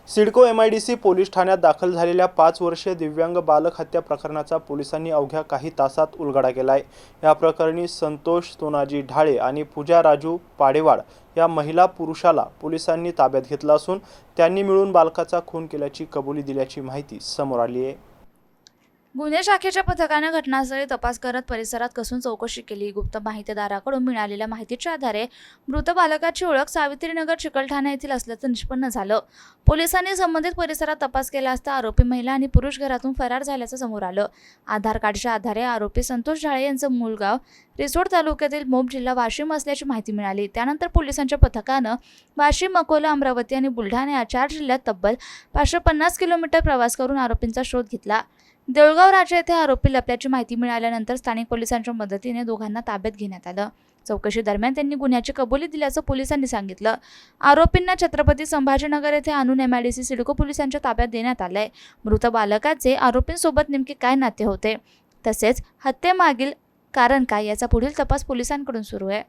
CIDCO MIDC police ठाण्यात दाखल झालेल्या 5 वर्षीय दिव्यांग बालक हत्या प्रकरणाचा पोलिसांनी अवघ्या काही तासात उलगडा केलाय। या प्रकरणी संतोष तोनाजी ढाळे आणि पूजा राजू पाडेवाड या महिला पुरुषाला पोलिसांनी ताब्यात घेतलं असून त्यांनी मिळून बालकाचा खून केल्याची कबुली दिल्याची माहिती समोर आली आहे। गुन्हे शाखेच्या पथकाने घटनास्थळी तपास करत परिसरात कसून चौकशी केली। गुप्त माहितीदाराकडून मिळालेल्या माहितीच्या आधारे मृत बालकाची ओळख सावित्रीनगर चिकलठाणा येथील असल्याचं निष्पन्न झालं। पोलिसांनी संबंधित परिसरात तपास केला असता आरोपी महिला आणि पुरुष घरातून फरार झाल्याचं समोर आलं। आधार कार्डच्या आधारे आरोपी संतोष ढाळे यांचं मूळ गाव रिसोड तालुक्यातील मोब जिल्हा वाशिम असल्याची माहिती मिळाली। त्यानंतर पोलिसांच्या पथकानं वाशिम, अकोला, अमरावती आणि बुलढाणा या 4 जिल्ह्यात तब्बल 550 किलोमीटर प्रवास करून आरोपींचा शोध घेतला। देऊळगाव राजा येथे आरोपी लपल्याची माहिती मिळाल्यानंतर स्थानिक पोलिसांच्या मदतीने दोघांना ताब्यात घेण्यात आलं। चौकशी दरम्यान त्यांनी गुन्ह्याची कबुली दिल्याचं पोलिसांनी सांगितलं। आरोपींना छत्रपती संभाजीनगर येथे आणून MIDC सिडको पोलिसांच्या ताब्यात देण्यात आलंय। मृत बालकाचे आरोपींसोबत नेमके काय नाते होते तसेच हत्येमागील कारण काय याचा पुढील तपास पोलिसांकडून सुरू आहे।